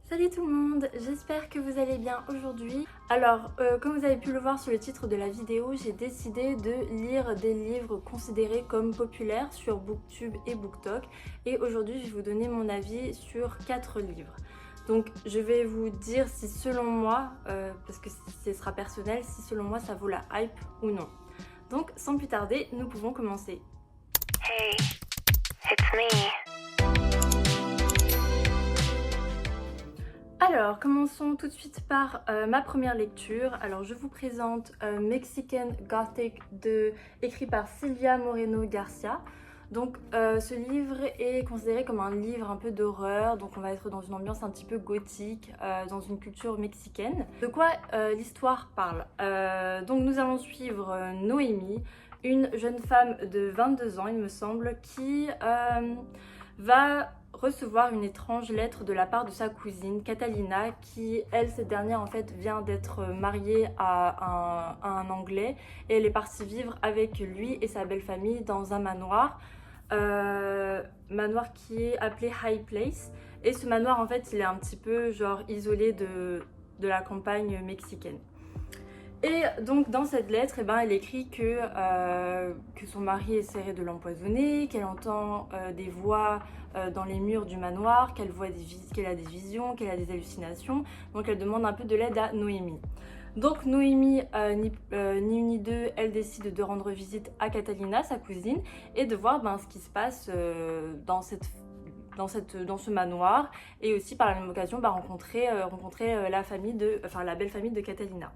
Salut tout le monde, j'espère que vous allez bien aujourd'hui. Alors, comme vous avez pu le voir sur le titre de la vidéo, j'ai décidé de lire des livres considérés comme populaires sur Booktube et BookTok. Et aujourd'hui, je vais vous donner mon avis sur 4 livres. Donc, je vais vous dire si selon moi, parce que ce sera personnel, si selon moi ça vaut la hype ou non. Donc, sans plus tarder, nous pouvons commencer. Hey, it's me. Alors, commençons tout de suite par ma première lecture. Alors, je vous présente Mexican Gothic écrit par Silvia Moreno Garcia. Donc, ce livre est considéré comme un livre un peu d'horreur. Donc, on va être dans une ambiance un petit peu gothique, dans une culture mexicaine. De quoi l'histoire parle Donc, nous allons suivre Noémie, une jeune femme de 22 ans, il me semble, qui va recevoir une étrange lettre de la part de sa cousine Catalina qui, elle, cette dernière en fait vient d'être mariée à un Anglais et elle est partie vivre avec lui et sa belle famille dans un manoir qui est appelé High Place, et ce manoir en fait il est un petit peu genre isolé de la campagne mexicaine. Et donc dans cette lettre, elle écrit que son mari essaierait de l'empoisonner, qu'elle entend des voix dans les murs du manoir, qu'elle a des visions, qu'elle a des hallucinations. Donc elle demande un peu de l'aide à Noémie. Donc Noémie, ni une ni deux, elle décide de rendre visite à Catalina, sa cousine, et de voir ce qui se passe dans ce manoir, et aussi par la même occasion rencontrer la belle famille de Catalina.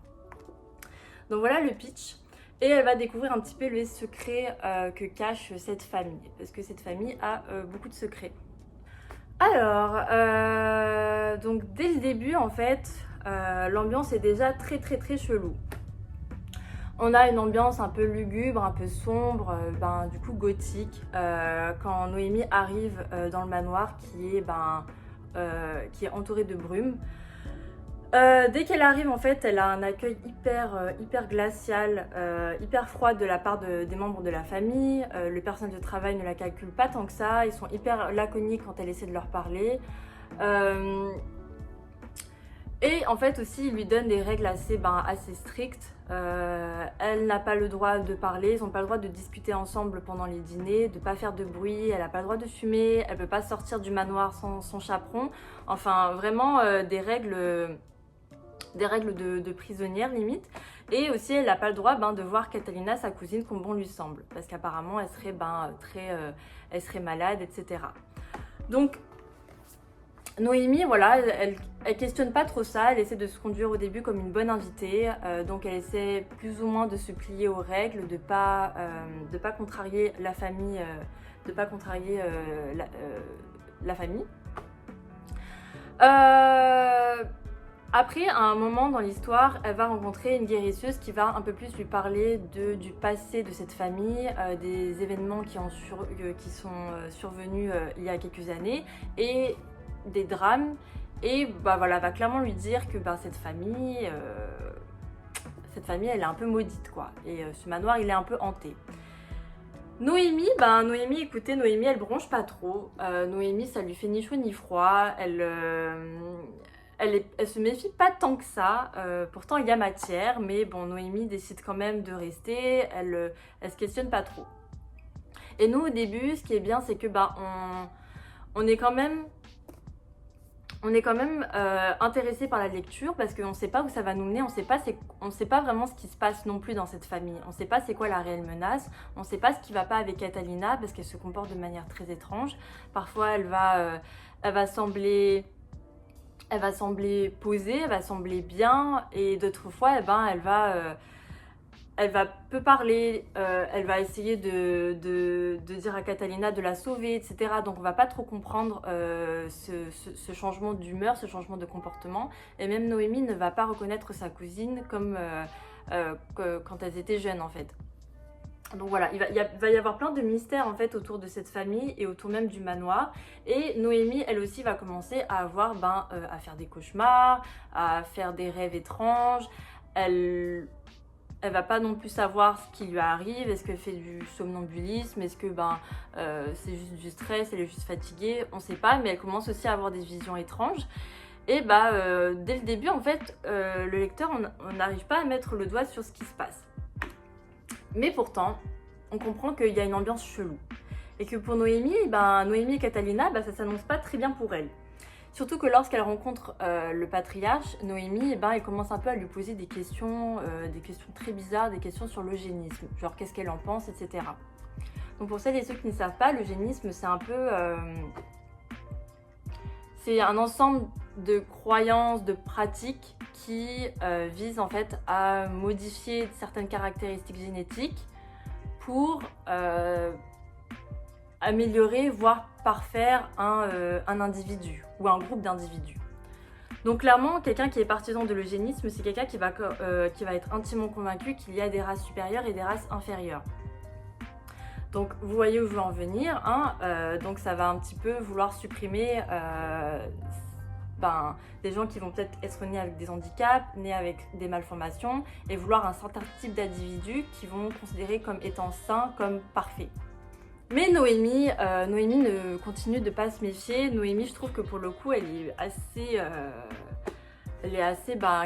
Donc voilà le pitch. Et elle va découvrir un petit peu les secrets que cache cette famille. Parce que cette famille a beaucoup de secrets. Alors, donc dès le début en fait, l'ambiance est déjà très chelou. On a une ambiance un peu lugubre, un peu sombre, du coup gothique. Quand Noémie arrive dans le manoir qui est entouré de brume. Dès qu'elle arrive, en fait, elle a un accueil hyper glacial, hyper froid de la part des membres de la famille. Le personnel de travail ne la calcule pas tant que ça. Ils sont hyper laconiques quand elle essaie de leur parler. Et en fait aussi, ils lui donnent des règles assez strictes. Elle n'a pas le droit de parler, ils n'ont pas le droit de discuter ensemble pendant les dîners, de ne pas faire de bruit, elle n'a pas le droit de fumer, elle ne peut pas sortir du manoir sans son chaperon. Enfin, vraiment des règles de prisonnière limite. Et aussi elle n'a pas le droit de voir Catalina, sa cousine, comme bon lui semble, parce qu'apparemment elle serait elle serait malade, etc. Donc Noémie, voilà, elle questionne pas trop ça, elle essaie de se conduire au début comme une bonne invitée, donc elle essaie plus ou moins de se plier aux règles, de pas contrarier la famille, la famille. Après, à un moment dans l'histoire, elle va rencontrer une guérisseuse qui va un peu plus lui parler du passé de cette famille, des événements qui sont survenus il y a quelques années, et des drames. Et voilà, va clairement lui dire que cette famille elle est un peu maudite, quoi. Et ce manoir, il est un peu hanté. Noémie, écoutez, Noémie, elle bronche pas trop. Noémie, ça lui fait ni chaud ni froid. Elle se méfie pas tant que ça. Pourtant, il y a matière, mais bon, Noémie décide quand même de rester. Elle se questionne pas trop. Et nous, au début, ce qui est bien, c'est que on est quand même intéressé par la lecture, parce qu'on ne sait pas où ça va nous mener, on ne sait pas vraiment ce qui se passe non plus dans cette famille. On ne sait pas c'est quoi la réelle menace, on ne sait pas ce qui ne va pas avec Catalina, parce qu'elle se comporte de manière très étrange. Parfois, elle va sembler posée, elle va sembler bien, et d'autres fois, elle va peu parler, elle va essayer de dire à Catalina de la sauver, etc. Donc on va pas trop comprendre ce changement d'humeur, ce changement de comportement. Et même Noémie ne va pas reconnaître sa cousine comme quand elles étaient jeunes, en fait. Donc voilà, il va y avoir plein de mystères en fait autour de cette famille et autour même du manoir. Et Noémie, elle aussi, va commencer à avoir à faire des cauchemars, à faire des rêves étranges. Elle va pas non plus savoir ce qui lui arrive. Est-ce qu'elle fait du somnambulisme? Est-ce que c'est juste du stress? Elle est juste fatiguée? On sait pas, mais elle commence aussi à avoir des visions étranges. Et dès le début, en fait, le lecteur, on n'arrive pas à mettre le doigt sur ce qui se passe. Mais pourtant, on comprend qu'il y a une ambiance chelou. Et que pour Noémie, Noémie et Catalina, ça s'annonce pas très bien pour elle. Surtout que lorsqu'elle rencontre le patriarche, Noémie, elle commence un peu à lui poser des questions très bizarres, des questions sur l'eugénisme, genre qu'est-ce qu'elle en pense, etc. Donc pour celles et ceux qui ne savent pas, l'eugénisme, c'est un peu... c'est un ensemble de croyances, de pratiques qui visent en fait à modifier certaines caractéristiques génétiques pour améliorer, voire parfaire un individu ou un groupe d'individus. Donc clairement, quelqu'un qui est partisan de l'eugénisme, c'est quelqu'un qui va être intimement convaincu qu'il y a des races supérieures et des races inférieures. Donc vous voyez où je veux en venir, hein, donc ça va un petit peu vouloir supprimer des gens qui vont peut-être être nés avec des handicaps, nés avec des malformations, et vouloir un certain type d'individus qui vont considérer comme étant sains, comme parfaits. Mais Noémie ne continue de pas se méfier. Noémie, je trouve que pour le coup, elle est assez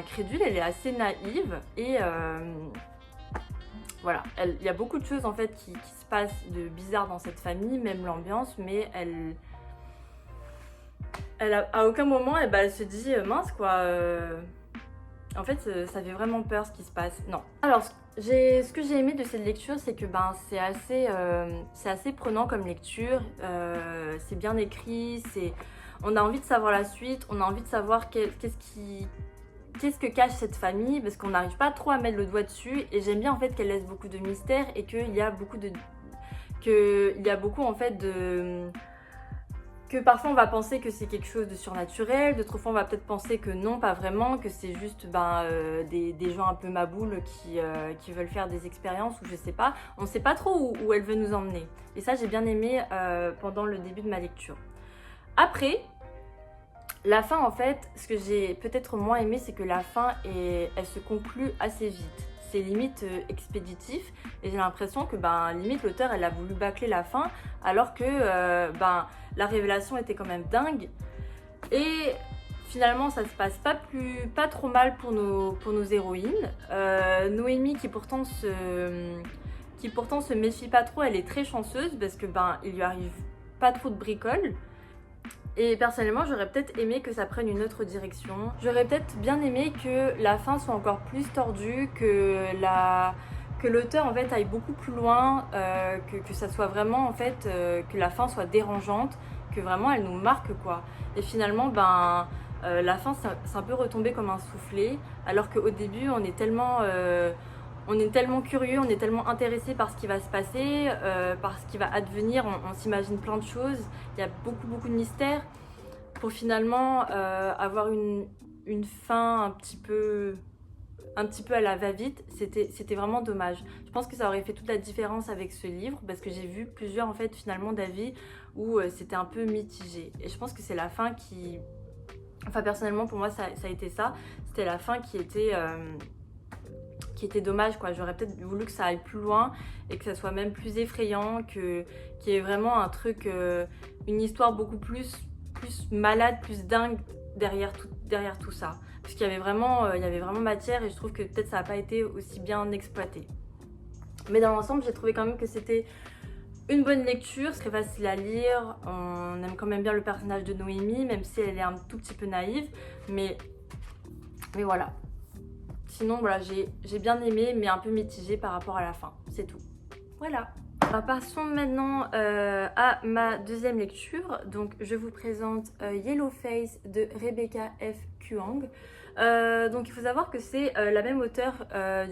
crédule, elle est assez naïve et voilà. Il y a beaucoup de choses en fait qui se passent de bizarre dans cette famille, même l'ambiance, mais à aucun moment elle se dit mince quoi. En fait, ça fait vraiment peur ce qui se passe. Non. Alors, ce que j'ai aimé de cette lecture, c'est que c'est assez prenant comme lecture. C'est bien écrit. On a envie de savoir la suite. On a envie de savoir qu'est-ce que cache cette famille, parce qu'on n'arrive pas trop à mettre le doigt dessus. Et j'aime bien en fait qu'elle laisse beaucoup de mystère et qu'il y a beaucoup en fait que parfois on va penser que c'est quelque chose de surnaturel, d'autres fois on va peut-être penser que non, pas vraiment, que c'est juste des gens un peu maboules qui veulent faire des expériences ou je sais pas. On sait pas trop où elle veut nous emmener. Et ça j'ai bien aimé pendant le début de ma lecture. Après, la fin en fait, ce que j'ai peut-être moins aimé, c'est que la fin elle se conclut assez vite. C'est limite expéditif et j'ai l'impression que limite l'auteur elle a voulu bâcler la fin alors que la révélation était quand même dingue et finalement ça se passe pas trop mal pour nos héroïnes. Noémie qui pourtant se méfie pas trop, elle est très chanceuse parce que il lui arrive pas trop de bricoles. Et personnellement, j'aurais peut-être aimé que ça prenne une autre direction. J'aurais peut-être bien aimé que la fin soit encore plus tordue, que l'auteur en fait aille beaucoup plus loin, que ça soit vraiment en fait que la fin soit dérangeante, que vraiment elle nous marque quoi. Et finalement, la fin c'est un peu retombé comme un soufflet, alors qu'au début on est tellement curieux, on est tellement intéressé par ce qui va se passer, par ce qui va advenir, on s'imagine plein de choses, il y a beaucoup de mystères pour finalement avoir une fin un petit peu à la va-vite. C'était vraiment dommage. Je pense que ça aurait fait toute la différence avec ce livre parce que j'ai vu plusieurs en fait finalement d'avis où c'était un peu mitigé. Et je pense que c'est la fin qui... Enfin personnellement pour moi ça a été ça. C'était la fin qui était dommage quoi. J'aurais peut-être voulu que ça aille plus loin et que ça soit même plus effrayant, qu'il y ait vraiment un truc, une histoire beaucoup plus malade, plus dingue derrière tout ça. Parce qu'il y avait vraiment matière et je trouve que peut-être ça n'a pas été aussi bien exploité. Mais dans l'ensemble, j'ai trouvé quand même que c'était une bonne lecture, c'est très facile à lire. On aime quand même bien le personnage de Noémie, même si elle est un tout petit peu naïve. Mais voilà. Sinon, voilà, j'ai bien aimé, mais un peu mitigé par rapport à la fin. C'est tout. Voilà. Alors, passons maintenant à ma deuxième lecture. Donc, je vous présente Yellow Face de Rebecca F. Kuang. Donc, il faut savoir que c'est la même auteure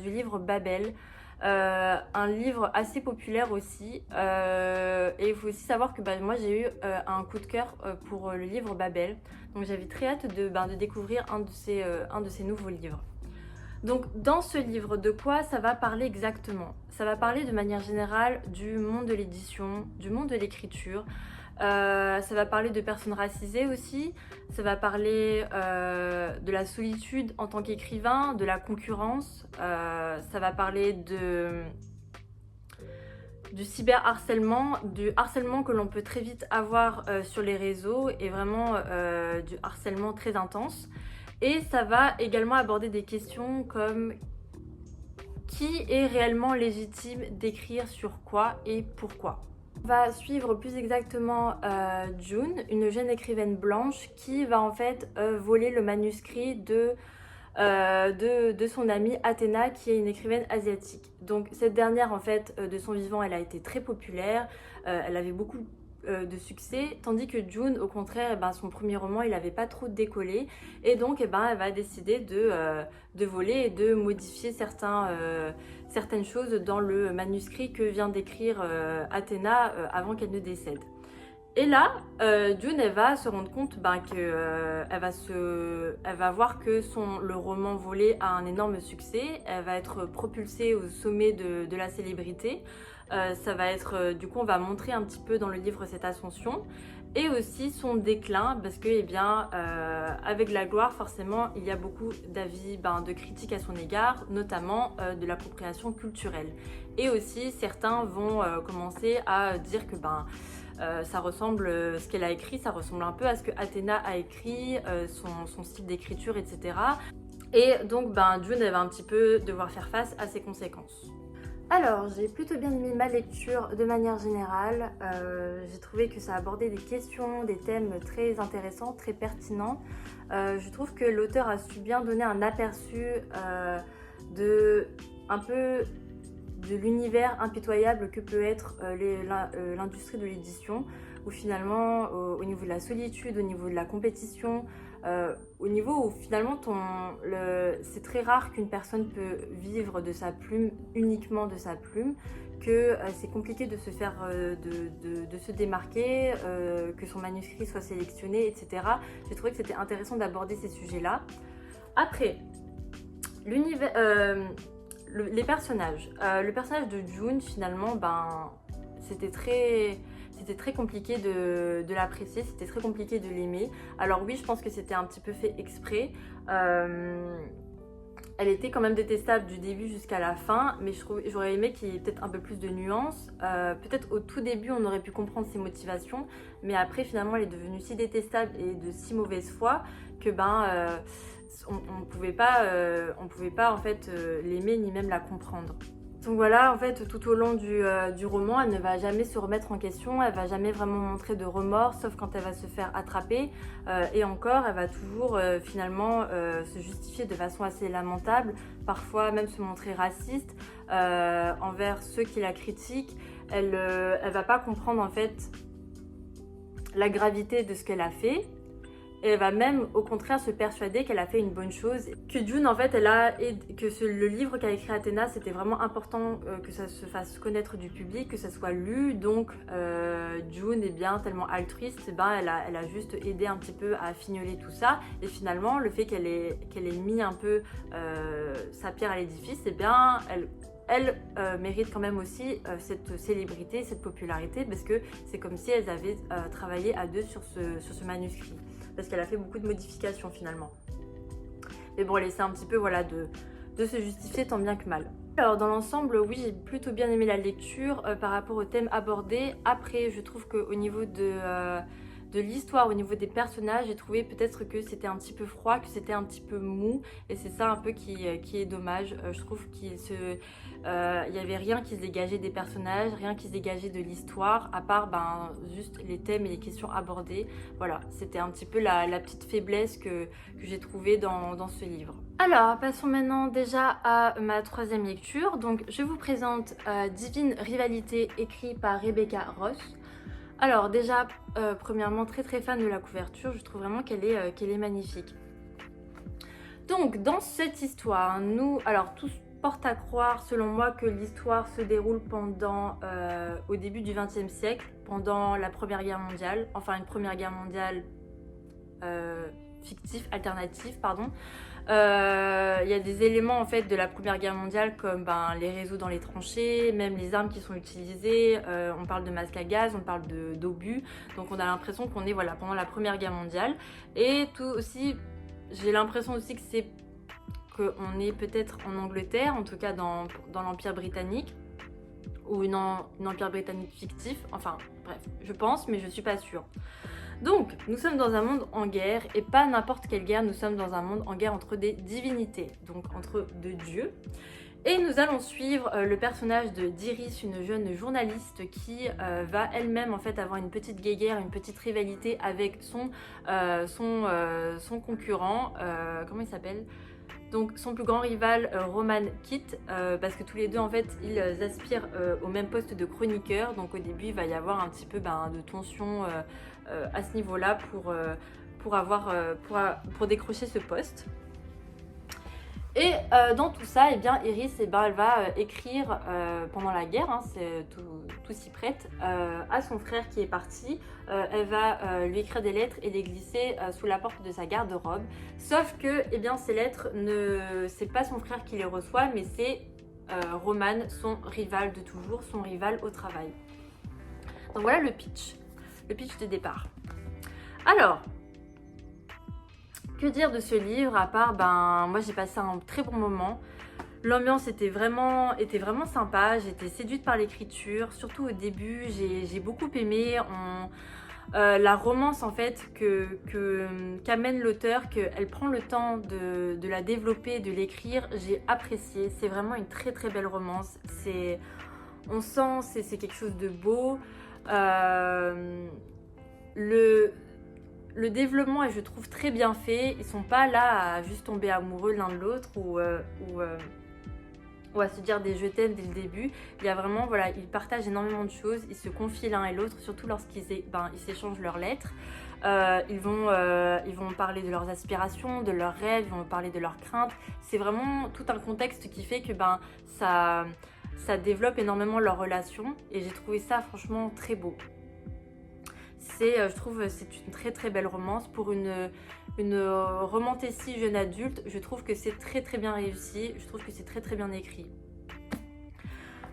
du livre Babel. Un livre assez populaire aussi. Et il faut aussi savoir que moi, j'ai eu un coup de cœur pour le livre Babel. Donc, j'avais très hâte de découvrir un de ces nouveaux livres. Donc dans ce livre, de quoi ça va parler exactement? Ça va parler de manière générale du monde de l'édition, du monde de l'écriture. Ça va parler de personnes racisées aussi. Ça va parler de la solitude en tant qu'écrivain, de la concurrence. Ça va parler du cyberharcèlement, du harcèlement que l'on peut très vite avoir sur les réseaux et vraiment du harcèlement très intense. Et ça va également aborder des questions comme qui est réellement légitime d'écrire sur quoi et pourquoi. On va suivre plus exactement June, une jeune écrivaine blanche qui va en fait voler le manuscrit de son amie Athéna qui est une écrivaine asiatique. Donc cette dernière en fait de son vivant elle a été très populaire, elle avait beaucoup de succès, tandis que June au contraire eh ben, son premier roman il n'avait pas trop décollé et donc eh ben, elle va décider de voler et de modifier certaines choses dans le manuscrit que vient d'écrire Athéna avant qu'elle ne décède. Et là, June, elle va se rendre compte que elle va voir que le roman volé a un énorme succès. Elle va être propulsée au sommet de la célébrité. Ça va être, du coup, on va montrer un petit peu dans le livre cette ascension et aussi son déclin parce que, eh bien, avec la gloire, forcément, il y a beaucoup d'avis, de critiques à son égard, notamment de l'appropriation culturelle. Et aussi, certains vont commencer à dire que, ça ressemble, ce qu'elle a écrit, ça ressemble un peu à ce que Athéna a écrit, son style d'écriture, etc. Et donc, June, elle va un petit peu devoir faire face à ces conséquences. Alors, j'ai plutôt bien aimé ma lecture de manière générale. J'ai trouvé que ça abordait des questions, des thèmes très intéressants, très pertinents. Je trouve que l'auteur a su bien donner un aperçu de l'univers impitoyable que peut être l'industrie de l'édition, où finalement, au niveau de la solitude, au niveau de la compétition, au niveau où finalement c'est très rare qu'une personne peut vivre de sa plume, uniquement de sa plume, que c'est compliqué de se faire, de se démarquer, que son manuscrit soit sélectionné, etc. J'ai trouvé que c'était intéressant d'aborder ces sujets-là. Après, l'univers... les personnages. Le personnage de June, finalement, c'était très compliqué de l'apprécier, c'était très compliqué de l'aimer. Alors oui, je pense que c'était un petit peu fait exprès. Elle était quand même détestable du début jusqu'à la fin, mais j'aurais aimé qu'il y ait peut-être un peu plus de nuances. Peut-être au tout début, on aurait pu comprendre ses motivations, mais après, finalement, elle est devenue si détestable et de si mauvaise foi que on pouvait pas en fait l'aimer ni même la comprendre. Donc voilà, en fait, tout au long du roman, elle ne va jamais se remettre en question, elle va jamais vraiment montrer de remords, sauf quand elle va se faire attraper. Et encore, elle va toujours finalement se justifier de façon assez lamentable, parfois même se montrer raciste envers ceux qui la critiquent. Elle va pas comprendre en fait la gravité de ce qu'elle a fait. Et elle va même au contraire se persuader qu'elle a fait une bonne chose. Que June en fait le livre qu'a écrit Athéna, c'était vraiment important que ça se fasse connaître du public, que ça soit lu. Donc June est bien tellement altruiste, elle a juste aidé un petit peu à fignoler tout ça. Et finalement le fait qu'elle ait mis un peu sa pierre à l'édifice, elle mérite quand même aussi cette célébrité, cette popularité, parce que c'est comme si elles avaient travaillé à deux sur ce manuscrit. Parce qu'elle a fait beaucoup de modifications finalement. Mais bon, elle essaie un petit peu de se justifier tant bien que mal. Alors dans l'ensemble, oui, j'ai plutôt bien aimé la lecture par rapport au thème abordé. Après, je trouve qu'au niveau de l'histoire, au niveau des personnages, j'ai trouvé peut-être que c'était un petit peu froid, que c'était un petit peu mou. Et c'est ça un peu qui est dommage. Je trouve qu'il y avait rien qui se dégageait des personnages, rien qui se dégageait de l'histoire, à part juste les thèmes et les questions abordées. Voilà, c'était un petit peu la petite faiblesse que j'ai trouvée dans ce livre. Alors, passons maintenant déjà à ma troisième lecture. Donc, je vous présente Divine Rivalité, écrit par Rebecca Ross. Alors déjà, premièrement, très très fan de la couverture, je trouve vraiment qu'elle est magnifique. Donc, dans cette histoire, tous porte à croire, selon moi, que l'histoire se déroule au début du XXe siècle, pendant la Première Guerre mondiale, enfin une Première Guerre mondiale alternative, pardon. Il y a des éléments en fait de la Première Guerre mondiale comme les réseaux dans les tranchées, même les armes qui sont utilisées, on parle de masques à gaz, on parle d'obus, donc on a l'impression qu'on est pendant la Première Guerre mondiale. Et tout aussi, j'ai l'impression aussi qu'on est peut-être en Angleterre, en tout cas dans l'Empire britannique. ou une empire britannique fictif, enfin bref, je pense, mais je suis pas sûre. Donc, nous sommes dans un monde en guerre, et pas n'importe quelle guerre, nous sommes dans un monde en guerre entre des divinités, donc entre deux dieux. Et nous allons suivre le personnage d'Iris, une jeune journaliste qui va elle-même en fait avoir une petite guéguerre, une petite rivalité avec son concurrent, comment il s'appelle ? Donc son plus grand rival Roman Kitt, parce que tous les deux en fait ils aspirent au même poste de chroniqueur. Donc au début il va y avoir un petit peu de tension à ce niveau-là pour décrocher ce poste. Et dans tout ça, eh bien, Iris, elle va écrire pendant la guerre, hein, tout s'y prête, à son frère qui est parti. Elle va lui écrire des lettres et les glisser sous la porte de sa garde-robe. Sauf que eh bien, ces lettres, c'est pas son frère qui les reçoit, mais c'est Roman, son rival de toujours, son rival au travail. Donc voilà le pitch de départ. Alors, que dire de ce livre à part, moi j'ai passé un très bon moment. L'ambiance était vraiment sympa, j'étais séduite par l'écriture, surtout au début, j'ai beaucoup aimé la romance en fait qu'amène l'auteur, qu'elle prend le temps de la développer, de l'écrire, j'ai apprécié. C'est vraiment une très très belle romance, on sent c'est quelque chose de beau. Le développement est, je trouve, très bien fait. Ils sont pas là à juste tomber amoureux l'un de l'autre ou à se dire des je t'aime dès le début. Il y a vraiment, voilà, ils partagent énormément de choses, ils se confient l'un et l'autre, surtout lorsqu'ils s'échangent leurs lettres. Ils vont parler de leurs aspirations, de leurs rêves, ils vont parler de leurs craintes. C'est vraiment tout un contexte qui fait que ça développe énormément leur relation et j'ai trouvé ça franchement très beau. Je trouve c'est une très très belle romance pour une romantécie jeune adulte. Je trouve que c'est très très bien réussi, je trouve que c'est très très bien écrit.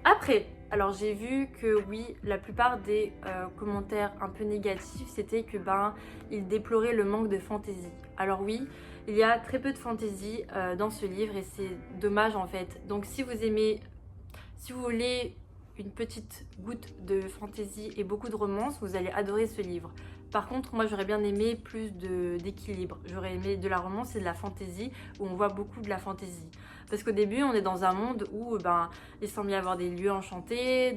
Après, alors j'ai vu que oui, la plupart des commentaires un peu négatifs, c'était que ils déploraient le manque de fantaisie. Alors oui, il y a très peu de fantaisie dans ce livre et c'est dommage en fait. Donc si vous voulez une petite goutte de fantaisie et beaucoup de romance, vous allez adorer ce livre. Par contre, moi j'aurais bien aimé plus d'équilibre. J'aurais aimé de la romance et de la fantaisie, où on voit beaucoup de la fantaisie. Parce qu'au début, on est dans un monde où il semble y avoir des lieux enchantés,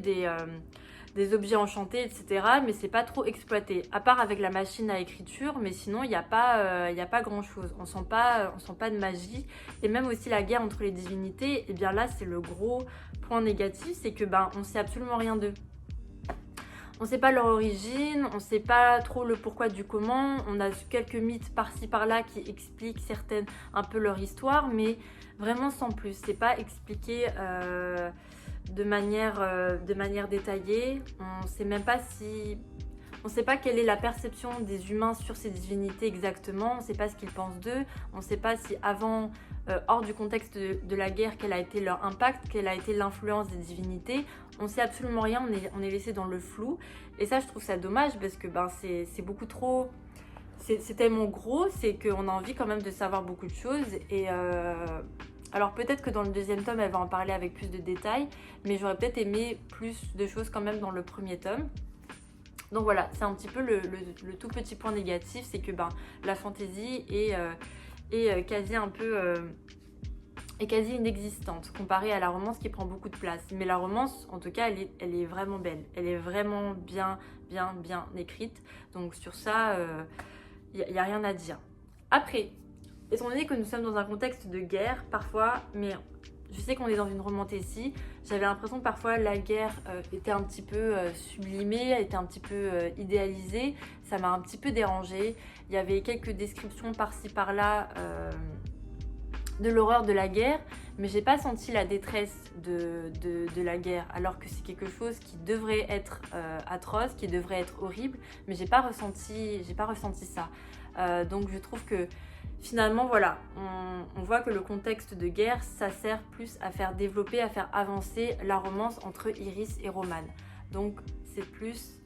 des objets enchantés, etc. Mais c'est pas trop exploité. À part avec la machine à écriture, mais sinon il n'y a pas grand chose. On sent pas de magie. Et même aussi la guerre entre les divinités, et bien là c'est le gros point négatif, c'est que on sait absolument rien d'eux. On sait pas leur origine, on sait pas trop le pourquoi du comment. On a quelques mythes par-ci par-là qui expliquent un peu leur histoire, mais vraiment sans plus. C'est pas expliqué de manière détaillée. On sait pas quelle est la perception des humains sur ces divinités exactement. On sait pas ce qu'ils pensent d'eux. On sait pas si avant, hors du contexte de la guerre, quel a été leur impact, quelle a été l'influence des divinités. On sait absolument rien. On est laissé dans le flou. Et ça, je trouve ça dommage parce que c'est beaucoup trop. C'est tellement gros, c'est qu'on a envie quand même de savoir beaucoup de choses. Et alors peut-être que dans le deuxième tome, elle va en parler avec plus de détails, mais j'aurais peut-être aimé plus de choses quand même dans le premier tome. Donc voilà, c'est un petit peu le tout petit point négatif, c'est que la fantaisie est quasi inexistante comparée à la romance qui prend beaucoup de place. Mais la romance, en tout cas, elle est vraiment belle. Elle est vraiment bien écrite. Donc sur ça, il n'y a rien à dire. Après, étant donné que nous sommes dans un contexte de guerre, parfois, mais je sais qu'on est dans une romantécie, j'avais l'impression que parfois la guerre était un petit peu sublimée, était un petit peu idéalisée. Ça m'a un petit peu dérangée. Il y avait quelques descriptions par-ci par-là de l'horreur de la guerre, mais j'ai pas senti la détresse de la guerre, alors que c'est quelque chose qui devrait être atroce, qui devrait être horrible, mais j'ai pas ressenti ça. Donc je trouve que finalement, voilà, on voit que le contexte de guerre, ça sert plus à faire développer, à faire avancer la romance entre Iris et Roman. Donc c'est plus,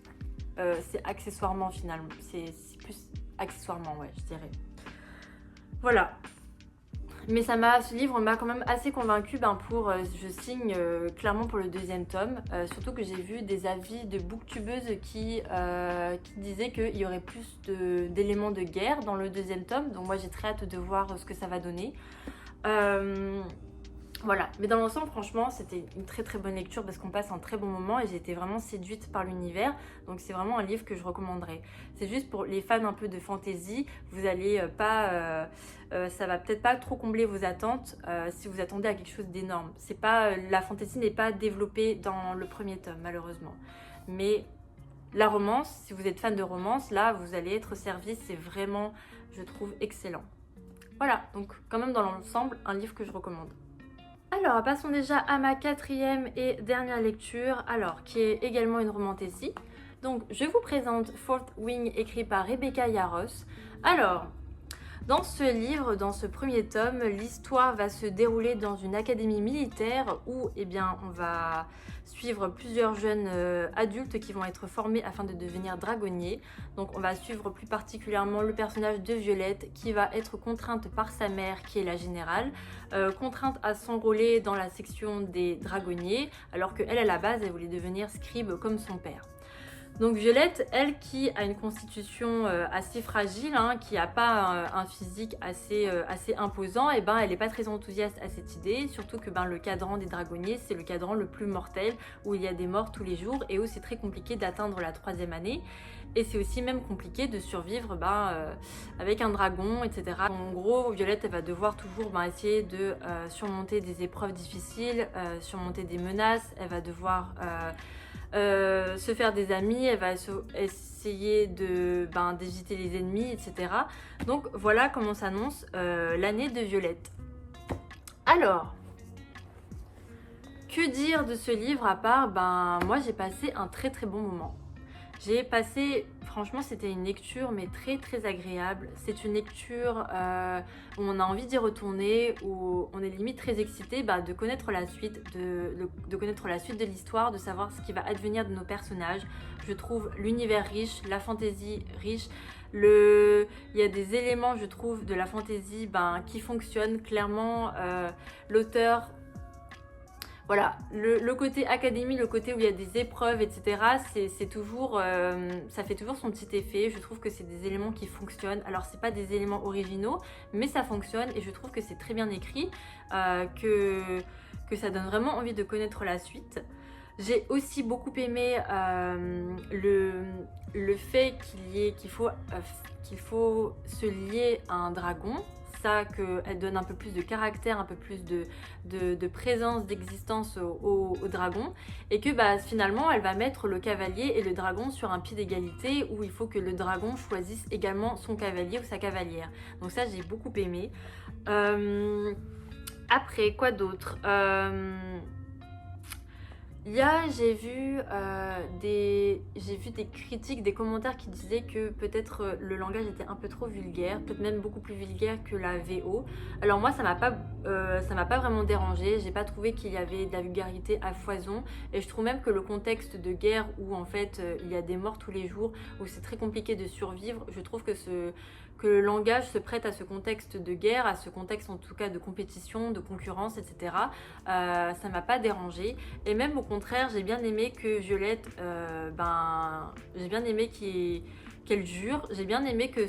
c'est accessoirement finalement, c'est plus accessoirement, ouais, je dirais. Voilà. Mais ce livre m'a quand même assez convaincue pour, je signe clairement pour le deuxième tome, surtout que j'ai vu des avis de booktubeuses qui disaient qu'il y aurait plus d'éléments de guerre dans le deuxième tome, donc moi j'ai très hâte de voir ce que ça va donner. Voilà, mais dans l'ensemble, franchement, c'était une très très bonne lecture parce qu'on passe un très bon moment et j'ai été vraiment séduite par l'univers. Donc c'est vraiment un livre que je recommanderais. C'est juste pour les fans un peu de fantasy, vous allez pas, ça va peut-être pas trop combler vos attentes si vous attendez à quelque chose d'énorme. C'est pas, la fantasy n'est pas développée dans le premier tome malheureusement. Mais la romance, si vous êtes fan de romance, là vous allez être servi, c'est vraiment, je trouve, excellent. Voilà, donc quand même dans l'ensemble, un livre que je recommande. Alors, passons déjà à ma quatrième et dernière lecture, alors qui est également une romantasy. Donc, je vous présente Fourth Wing, écrit par Rebecca Yarros. Alors, dans ce livre, dans ce premier tome, l'histoire va se dérouler dans une académie militaire où, on va suivre plusieurs jeunes adultes qui vont être formés afin de devenir dragonniers. Donc on va suivre plus particulièrement le personnage de Violette qui va être contrainte par sa mère qui est la générale, contrainte à s'enrôler dans la section des dragonniers alors qu'elle à la base elle voulait devenir scribe comme son père. Donc Violette, elle qui a une constitution assez fragile, qui n'a pas un physique assez imposant, elle n'est pas très enthousiaste à cette idée, surtout que le cadran des dragonniers, c'est le cadran le plus mortel, où il y a des morts tous les jours et où c'est très compliqué d'atteindre la 3e année. Et c'est aussi même compliqué de survivre avec un dragon, etc. En gros, Violette, elle va devoir toujours essayer de surmonter des épreuves difficiles, surmonter des menaces, elle va devoir... se faire des amis, elle va essayer d'éviter les ennemis, etc. Donc voilà comment s'annonce l'année de Violette. Alors, que dire de ce livre à part, moi j'ai passé un très très bon moment. Franchement c'était une lecture mais très très agréable. C'est une lecture où on a envie d'y retourner, où on est limite très excité de connaître la suite, de connaître la suite de l'histoire, de savoir ce qui va advenir de nos personnages. Je trouve l'univers riche, la fantaisie riche. Il y a des éléments je trouve de la fantaisie qui fonctionnent clairement. L'auteur... Voilà, le côté académie, le côté où il y a des épreuves, etc., c'est toujours, ça fait toujours son petit effet. Je trouve que c'est des éléments qui fonctionnent. Alors, c'est pas des éléments originaux, mais ça fonctionne et je trouve que c'est très bien écrit, que ça donne vraiment envie de connaître la suite. J'ai aussi beaucoup aimé le fait qu'il faut se lier à un dragon. Qu'elle donne un peu plus de caractère, un peu plus de présence, d'existence au dragon, et que finalement elle va mettre le cavalier et le dragon sur un pied d'égalité où il faut que le dragon choisisse également son cavalier ou sa cavalière. Donc ça j'ai beaucoup aimé. Après quoi d'autre? J'ai vu des critiques, des commentaires qui disaient que peut-être le langage était un peu trop vulgaire, peut-être même beaucoup plus vulgaire que la VO. Alors moi ça m'a pas vraiment dérangé, j'ai pas trouvé qu'il y avait de la vulgarité à foison et je trouve même que le contexte de guerre où en fait il y a des morts tous les jours, où c'est très compliqué de survivre, je trouve que le langage se prête à ce contexte de guerre, à ce contexte en tout cas de compétition, de concurrence, etc. Ça m'a pas dérangé. Et même au contraire, j'ai bien aimé que Violette, j'ai bien aimé qu'elle jure. J'ai bien aimé que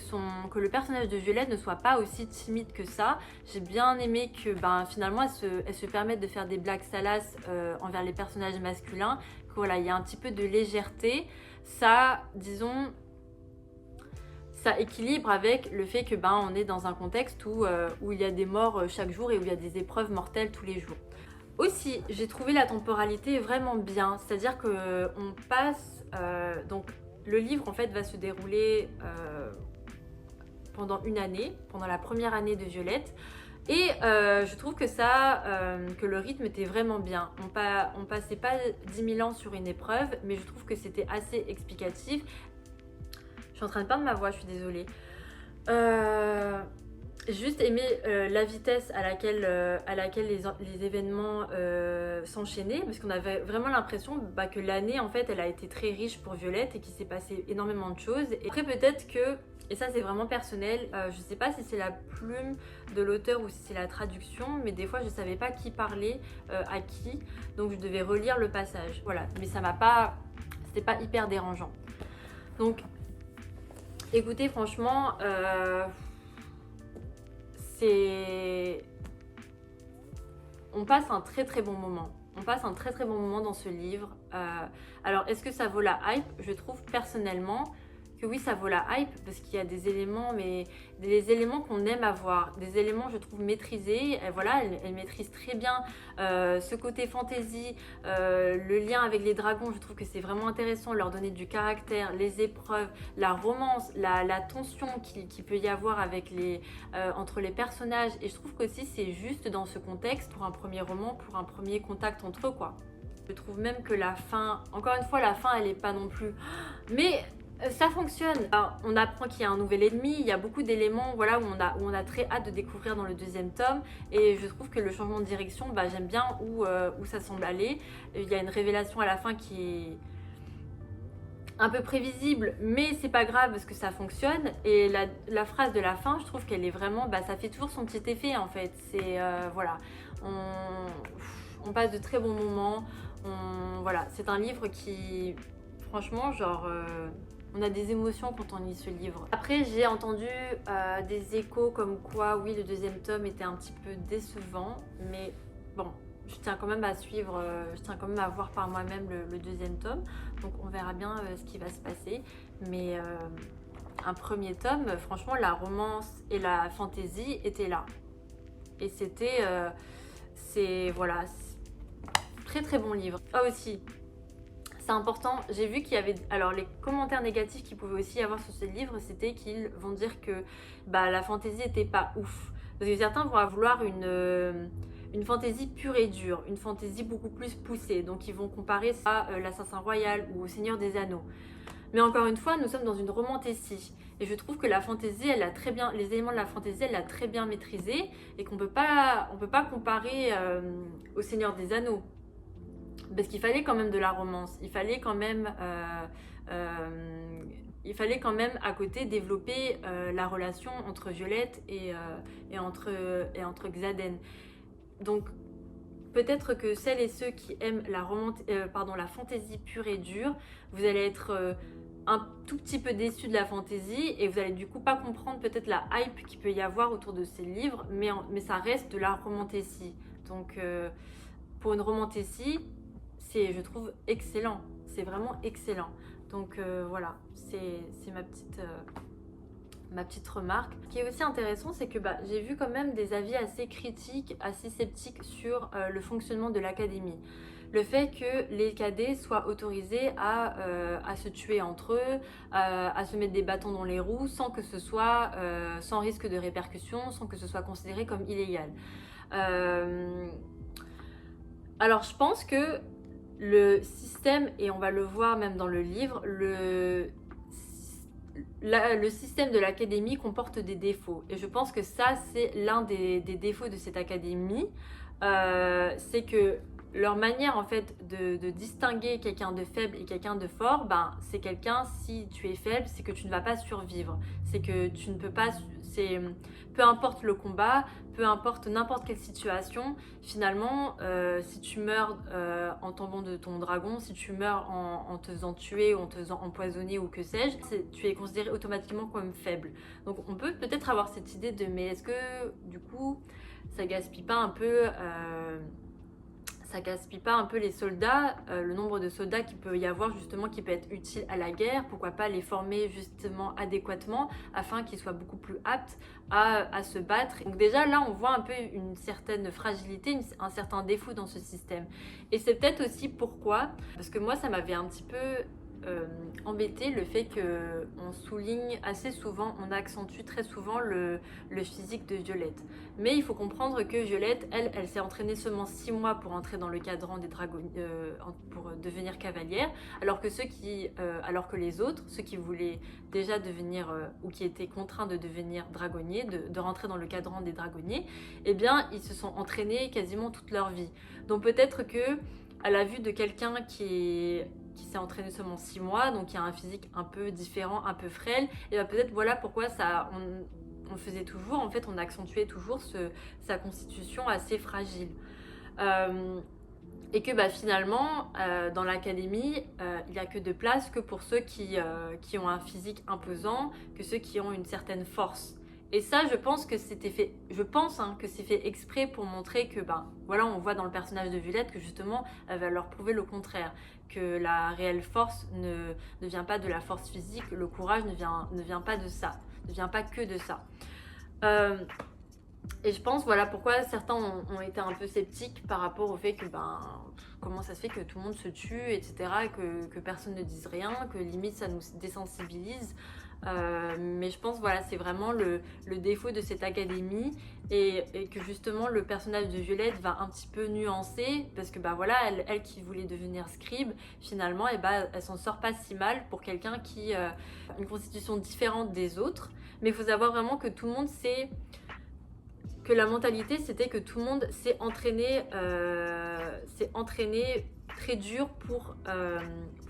le personnage de Violette ne soit pas aussi timide que ça. J'ai bien aimé que finalement elle se permette de faire des blagues salaces envers les personnages masculins. Voilà, il y a un petit peu de légèreté. Ça, disons... Ça équilibre avec le fait que on est dans un contexte où il y a des morts chaque jour et où il y a des épreuves mortelles tous les jours. Aussi, j'ai trouvé la temporalité vraiment bien, c'est-à-dire que on passe... donc le livre en fait va se dérouler pendant une année, pendant la première année de Violette. Et je trouve que que le rythme était vraiment bien. On passait pas 10 000 ans sur une épreuve, mais je trouve que c'était assez explicatif. Je suis en train de perdre ma voix, je suis désolée. J'ai juste aimé la vitesse à laquelle les événements s'enchaînaient, parce qu'on avait vraiment l'impression que l'année en fait elle a été très riche pour Violette et qu'il s'est passé énormément de choses. Et après peut-être que Et ça c'est vraiment personnel, je sais pas si c'est la plume de l'auteur ou si c'est la traduction, mais des fois je savais pas qui parlait à qui, donc je devais relire le passage. Voilà, mais ça m'a pas, c'était pas hyper dérangeant. Donc écoutez, franchement, on passe un très très bon moment. On passe un très très bon moment dans ce livre. Alors, est-ce que ça vaut la hype? Je trouve personnellement que oui, ça vaut la hype parce qu'il y a des éléments, mais des éléments qu'on aime avoir, des éléments, je trouve, maîtrisés. Et voilà, elle maîtrise très bien ce côté fantasy, le lien avec les dragons. Je trouve que c'est vraiment intéressant, leur donner du caractère, les épreuves, la romance, la tension qu'il peut y avoir avec entre les personnages. Et je trouve qu'aussi c'est juste dans ce contexte pour un premier roman, pour un premier contact entre eux, quoi. Je trouve même que la fin, encore une fois, la fin, elle est pas non plus... Mais ça fonctionne. Alors, on apprend qu'il y a un nouvel ennemi, il y a beaucoup d'éléments, voilà, où on a très hâte de découvrir dans le deuxième tome. Et je trouve que le changement de direction, j'aime bien où ça semble aller. Il y a une révélation à la fin qui est un peu prévisible, mais c'est pas grave parce que ça fonctionne. Et la phrase de la fin, je trouve qu'elle est vraiment... ça fait toujours son petit effet en fait. C'est... voilà. On passe de très bons moments. Voilà, c'est un livre qui... Franchement, genre... on a des émotions quand on lit ce livre. Après, j'ai entendu des échos comme quoi, oui, le deuxième tome était un petit peu décevant. Mais bon, je tiens quand même à suivre, je tiens quand même à voir par moi-même le deuxième tome. Donc on verra bien ce qui va se passer. Mais un premier tome, franchement, la romance et la fantaisie étaient là. Et c'était... voilà, très très bon livre. Ah aussi, c'est important, j'ai vu qu'il y avait... Alors les commentaires négatifs qu'il pouvait aussi y avoir sur ce livre, c'était qu'ils vont dire que la fantaisie était pas ouf. Parce que certains vont vouloir une fantaisie pure et dure, une fantaisie beaucoup plus poussée. Donc ils vont comparer ça à l'Assassin Royal ou au Seigneur des Anneaux. Mais encore une fois, nous sommes dans une romantécie. Et je trouve que la fantaisie, elle a très bien... Les éléments de la fantaisie, elle l'a très bien maîtrisé. Et qu'on peut pas comparer au Seigneur des Anneaux. Parce qu'il fallait quand même de la romance, il fallait quand même à côté développer la relation entre Violette et entre Xaden. Donc peut-être que celles et ceux qui aiment la fantaisie pure et dure, vous allez être un tout petit peu déçus de la fantaisie et vous allez du coup pas comprendre peut-être la hype qu'il peut y avoir autour de ces livres, mais ça reste de la romantécie. Donc pour une romantécie, c'est, je trouve, excellent. C'est vraiment excellent. Donc voilà, c'est ma petite remarque. Ce qui est aussi intéressant, c'est que j'ai vu quand même des avis assez critiques, assez sceptiques sur le fonctionnement de l'académie. Le fait que les cadets soient autorisés à se tuer entre eux, à se mettre des bâtons dans les roues sans que ce soit, sans risque de répercussions, sans que ce soit considéré comme illégal. Alors je pense que le système, et on va le voir même dans le livre, le système de l'académie comporte des défauts. Et je pense que ça, c'est l'un des défauts de cette académie. C'est que leur manière en fait de distinguer quelqu'un de faible et quelqu'un de fort, c'est quelqu'un, si tu es faible, c'est que tu ne vas pas survivre. C'est que tu ne peux pas... peu importe le combat, peu importe n'importe quelle situation, finalement, si tu meurs en tombant de ton dragon, si tu meurs en te faisant tuer ou en te faisant empoisonner ou que sais-je, tu es considéré automatiquement comme faible. Donc on peut peut-être avoir cette idée de mais est-ce que du coup ça gaspille pas un peu... ça gaspille pas un peu les soldats, le nombre de soldats qu'il peut y avoir justement qui peut être utile à la guerre, pourquoi pas les former justement adéquatement afin qu'ils soient beaucoup plus aptes à se battre. Donc déjà là on voit un peu une certaine fragilité, un certain défaut dans ce système. Et c'est peut-être aussi pourquoi, parce que moi ça m'avait un petit peu embêté le fait qu'on souligne assez souvent, on accentue très souvent le physique de Violette. Mais il faut comprendre que Violette, elle s'est entraînée seulement 6 mois pour entrer dans le cadran des dragonniers, pour devenir cavalière, alors que les autres, ceux qui voulaient déjà devenir, ou qui étaient contraints de devenir dragonniers, de rentrer dans le cadran des dragonniers, eh bien ils se sont entraînés quasiment toute leur vie. Donc peut-être que à la vue de quelqu'un qui qui s'est entraîné seulement 6 mois, donc qui a un physique un peu différent, un peu frêle, et peut-être voilà pourquoi ça, on le faisait toujours, en fait on accentuait toujours sa constitution assez fragile. Et que finalement, dans l'académie, il n'y a que de place que pour ceux qui ont un physique imposant, que ceux qui ont une certaine force. Et ça, je pense que c'était fait, que c'est fait exprès pour montrer que, voilà, on voit dans le personnage de Violette que justement, elle va leur prouver le contraire, que la réelle force ne vient pas de la force physique, le courage ne vient pas de ça, ne vient pas que de ça. Et je pense, voilà pourquoi certains ont été un peu sceptiques par rapport au fait que, comment ça se fait que tout le monde se tue, etc., que personne ne dise rien, que limite ça nous désensibilise. Mais je pense, voilà, c'est vraiment le défaut de cette académie et que justement le personnage de Violette va un petit peu nuancer parce que, voilà, elle qui voulait devenir scribe, finalement, elle s'en sort pas si mal pour quelqu'un qui a une constitution différente des autres. Mais il faut savoir vraiment que tout le monde sait... que la mentalité c'était que tout le monde s'est entraîné très dur pour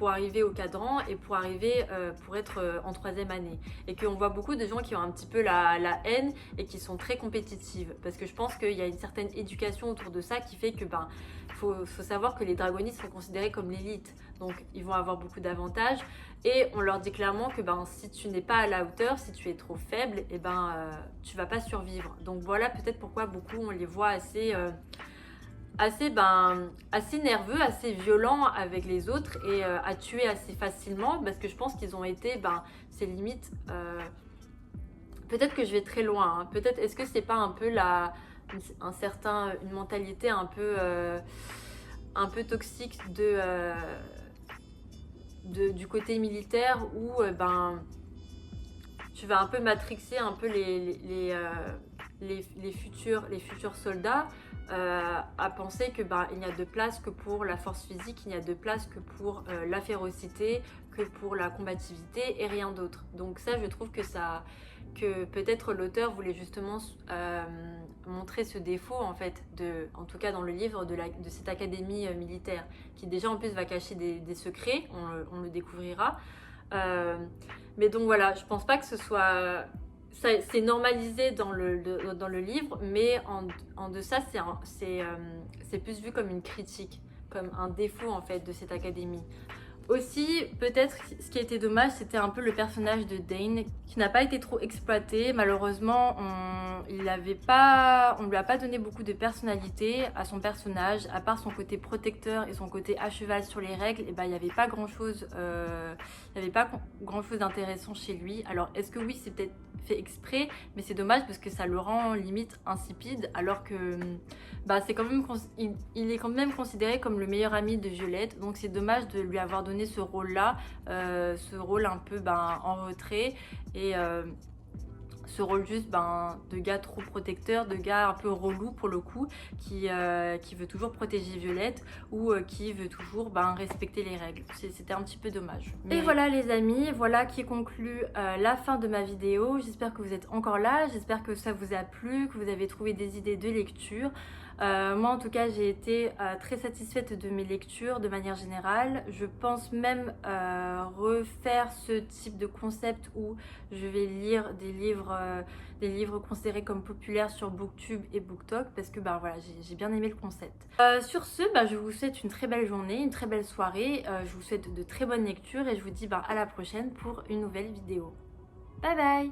arriver au cadran et pour arriver pour être en 3e année, et qu'on voit beaucoup de gens qui ont un petit peu la haine et qui sont très compétitives, parce que je pense qu'il y a une certaine éducation autour de ça qui fait que faut savoir que les dragonistes sont considérés comme l'élite, donc ils vont avoir beaucoup d'avantages. Et on leur dit clairement que si tu n'es pas à la hauteur, si tu es trop faible, tu vas pas survivre. Donc voilà peut-être pourquoi beaucoup on les voit assez nerveux, assez violents avec les autres et à tuer assez facilement, parce que je pense qu'ils ont été, c'est limite, peut-être que je vais très loin, hein. Peut-être, est-ce que c'est pas un peu une mentalité un peu toxique du côté militaire où tu vas un peu matrixer un peu les futurs soldats à penser que il n'y a de place que pour la force physique, il n'y a de place que pour la férocité, que pour la combativité et rien d'autre. Donc ça, je trouve que peut-être l'auteur voulait justement montrer ce défaut, en fait, en tout cas dans le livre, de cette académie militaire, qui déjà en plus va cacher des secrets, on le découvrira. Mais donc voilà, je pense pas que ce soit... C'est normalisé dans le livre, mais en deçà, c'est plus vu comme une critique, comme un défaut en fait de cette académie. Aussi, peut-être, ce qui a été dommage, c'était un peu le personnage de Dane, qui n'a pas été trop exploité. Malheureusement, on lui a pas donné beaucoup de personnalité à son personnage, à part son côté protecteur et son côté à cheval sur les règles. Et il n'y avait pas grand-chose d'intéressant chez lui. Alors, est-ce que oui, c'est peut-être fait exprès, mais c'est dommage parce que ça le rend limite insipide, alors que c'est quand même, il est quand même considéré comme le meilleur ami de Violette, donc c'est dommage de lui avoir donné ce rôle-là, ce rôle un peu en retrait, et ce rôle juste de gars trop protecteur, de gars un peu relou pour le coup, qui veut toujours protéger Violette ou qui veut toujours respecter les règles. C'était un petit peu dommage. Et voilà les amis, voilà qui conclut la fin de ma vidéo. J'espère que vous êtes encore là, j'espère que ça vous a plu, que vous avez trouvé des idées de lecture. Moi en tout cas j'ai été très satisfaite de mes lectures de manière générale. Je pense même refaire ce type de concept où je vais lire des livres considérés comme populaires sur Booktube et BookTok, parce que voilà, j'ai bien aimé le concept. Sur ce, je vous souhaite une très belle journée, une très belle soirée, je vous souhaite de très bonnes lectures et je vous dis à la prochaine pour une nouvelle vidéo. Bye bye.